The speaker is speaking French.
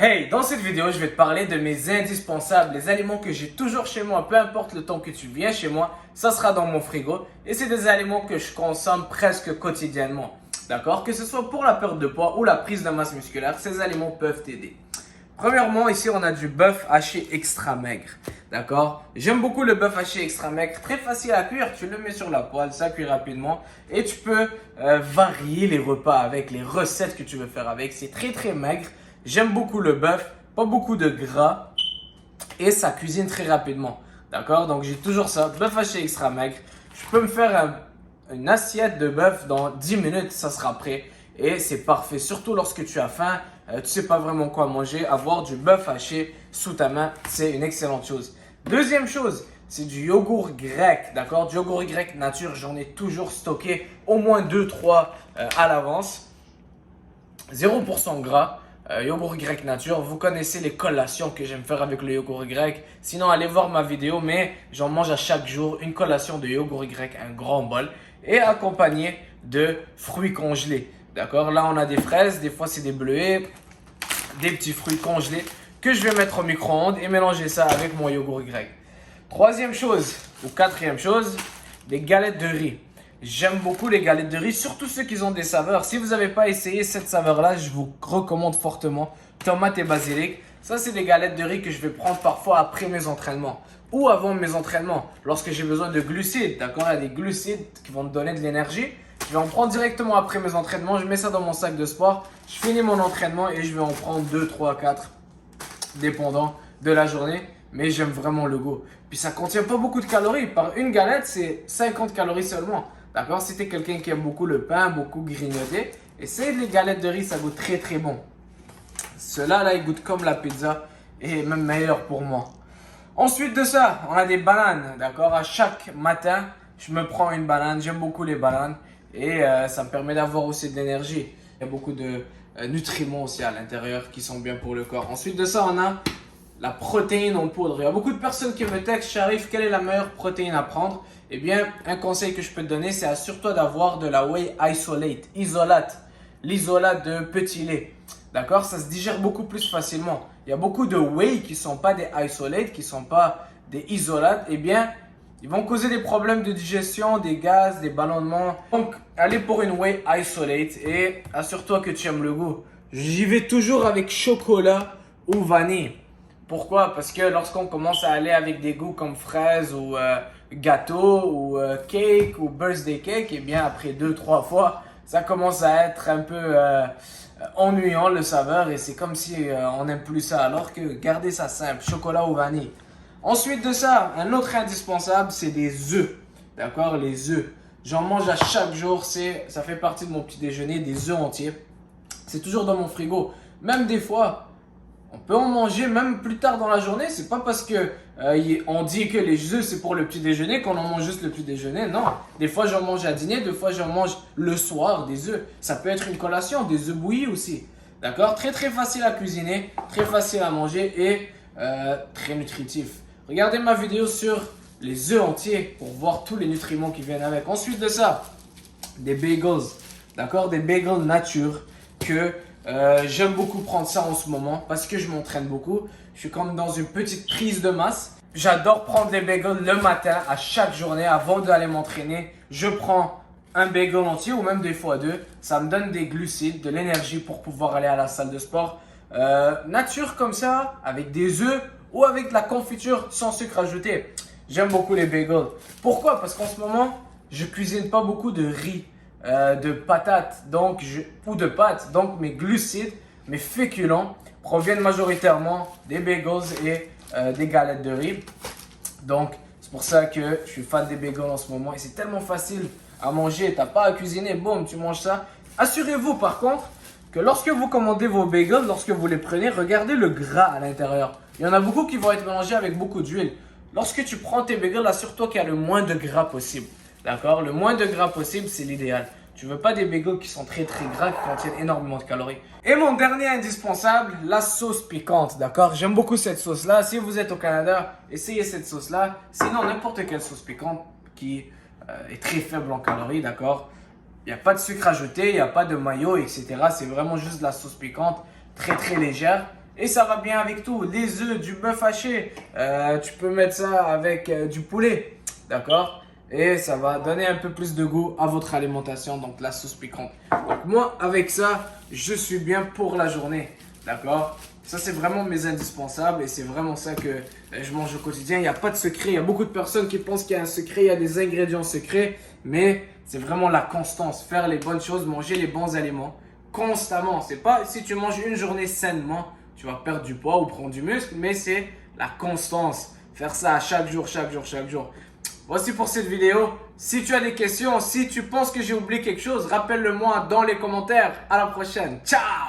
Hey, dans cette vidéo, je vais te parler de mes indispensables, les aliments que j'ai toujours chez moi, peu importe le temps que tu viens chez moi, ça sera dans mon frigo. Et c'est des aliments que je consomme presque quotidiennement. D'accord? Que ce soit pour la perte de poids ou la prise de masse musculaire, ces aliments peuvent t'aider. Premièrement, ici, on a du bœuf haché extra maigre. D'accord? J'aime beaucoup le bœuf haché extra maigre. Très facile à cuire. Tu le mets sur la poêle, ça cuit rapidement. Et tu peux varier les repas avec les recettes que tu veux faire avec. C'est très maigre. J'aime beaucoup le bœuf. Pas beaucoup de gras. Et ça cuisine très rapidement. D'accord? Donc, j'ai toujours ça. Bœuf haché extra maigre. Je peux me faire une assiette de bœuf dans 10 minutes. Ça sera prêt. Et c'est parfait. Surtout lorsque tu as faim. Tu sais pas vraiment quoi manger, avoir du bœuf haché sous ta main, c'est une excellente chose. Deuxième chose, c'est du yogourt grec, d'accord? Du yogourt grec nature, j'en ai toujours stocké au moins 2-3 à l'avance. 0% gras, yogourt grec nature. Vous connaissez les collations que j'aime faire avec le yogourt grec. Sinon, allez voir ma vidéo, mais j'en mange à chaque jour une collation de yogourt grec, un grand bol, et accompagné de fruits congelés. D'accord? Là, on a des fraises, des fois c'est des bleuets, des petits fruits congelés que je vais mettre au micro-ondes et mélanger ça avec mon yogourt grec. Troisième chose, ou quatrième chose, des galettes de riz. J'aime beaucoup les galettes de riz, surtout ceux qui ont des saveurs. Si vous n'avez pas essayé cette saveur-là, je vous recommande fortement tomate et basilic. Ça, c'est des galettes de riz que je vais prendre parfois après mes entraînements ou avant mes entraînements, lorsque j'ai besoin de glucides. D'accord? Il y a des glucides qui vont me donner de l'énergie. Je vais en prendre directement après mes entraînements. Je mets ça dans mon sac de sport. Je finis mon entraînement et je vais en prendre 2, 3, 4, dépendant de la journée. Mais j'aime vraiment le goût. Puis ça contient pas beaucoup de calories. Par une galette, c'est 50 calories seulement. D'accord? Si tu es quelqu'un qui aime beaucoup le pain, beaucoup grignoter, essaye les galettes de riz, ça goûte très bon. Ceux-là, là, ils goûtent comme la pizza et même meilleur pour moi. Ensuite de ça, on a des bananes. D'accord? À chaque matin, je me prends une banane. J'aime beaucoup les bananes. Et ça me permet d'avoir aussi de l'énergie. Il y a beaucoup de nutriments aussi à l'intérieur qui sont bien pour le corps. Ensuite de ça, on a la protéine en poudre. Il y a beaucoup de personnes qui me textent, Sharif, quelle est la meilleure protéine à prendre? Eh bien, un conseil que je peux te donner, c'est assure-toi d'avoir de la whey isolate, l'isolate de petit lait. D'accord? Ça se digère beaucoup plus facilement. Il y a beaucoup de whey qui ne sont pas des isolate, qui ne sont pas des isolates. Eh bien, ils vont causer des problèmes de digestion, des gaz, des ballonnements. Donc, allez pour une whey isolate et assure-toi que tu aimes le goût. J'y vais toujours avec chocolat ou vanille. Pourquoi? Parce que lorsqu'on commence à aller avec des goûts comme fraise ou gâteau ou cake ou birthday cake, eh bien après 2-3 fois, ça commence à être un peu ennuyant le saveur et c'est comme si on n'aime plus ça. Alors que gardez ça simple, chocolat ou vanille. Ensuite de ça, un autre indispensable, c'est des œufs. D'accord? Les œufs. J'en mange à chaque jour. Ça fait partie de mon petit déjeuner, des œufs entiers. C'est toujours dans mon frigo. Même des fois, on peut en manger même plus tard dans la journée. C'est pas parce que on dit que les œufs c'est pour le petit déjeuner qu'on en mange juste le petit déjeuner. Non. Des fois, j'en mange à dîner. Des fois, j'en mange le soir des œufs. Ça peut être une collation, des œufs bouillis aussi. D'accord? Très facile à cuisiner, très facile à manger et très nutritif. Regardez ma vidéo sur les œufs entiers pour voir tous les nutriments qui viennent avec. Ensuite de ça, des bagels. D'accord? Des bagels nature que j'aime beaucoup prendre ça en ce moment parce que je m'entraîne beaucoup. Je suis comme dans une petite prise de masse. J'adore prendre des bagels le matin à chaque journée avant d'aller m'entraîner. Je prends un bagel entier ou même des fois deux. Ça me donne des glucides, de l'énergie pour pouvoir aller à la salle de sport. Nature comme ça, avec des œufs ou avec de la confiture sans sucre ajouté. J'aime beaucoup les bagels. Pourquoi? Parce qu'en ce moment, je cuisine pas beaucoup de riz, de patates ou de pâtes. Donc mes glucides, mes féculents proviennent majoritairement des bagels et des galettes de riz. Donc c'est pour ça que je suis fan des bagels en ce moment. Et c'est tellement facile à manger. T'as pas à cuisiner, boum, tu manges ça. Assurez-vous par contre que lorsque vous commandez vos bagels, lorsque vous les prenez, regardez le gras à l'intérieur. Il y en a beaucoup qui vont être mélangés avec beaucoup d'huile. Lorsque tu prends tes bagels, assure-toi qu'il y a le moins de gras possible. D'accord? Le moins de gras possible, c'est l'idéal. Tu veux pas des bagels qui sont très gras, qui contiennent énormément de calories. Et mon dernier indispensable, la sauce piquante. D'accord? J'aime beaucoup cette sauce-là. Si vous êtes au Canada, essayez cette sauce-là. Sinon, n'importe quelle sauce piquante qui est très faible en calories. D'accord? Il n'y a pas de sucre ajouté, il n'y a pas de mayo, etc. C'est vraiment juste de la sauce piquante, très légère. et ça va bien avec tout. Les œufs, du bœuf haché, tu peux mettre ça avec du poulet, d'accord? Et ça va donner un peu plus de goût à votre alimentation, donc la sauce piquante. Donc moi, avec ça, je suis bien pour la journée, d'accord? Ça, c'est vraiment mes indispensables et c'est vraiment ça que je mange au quotidien. Il n'y a pas de secret. Il y a beaucoup de personnes qui pensent qu'il y a un secret, il y a des ingrédients secrets, mais c'est vraiment la constance. Faire les bonnes choses, manger les bons aliments constamment. C'est pas si tu manges une journée sainement, tu vas perdre du poids ou prendre du muscle, mais c'est la constance. Faire ça à chaque jour, chaque jour, chaque jour. Voici pour cette vidéo. Si tu as des questions, si tu penses que j'ai oublié quelque chose, rappelle-le moi dans les commentaires. À la prochaine. Ciao!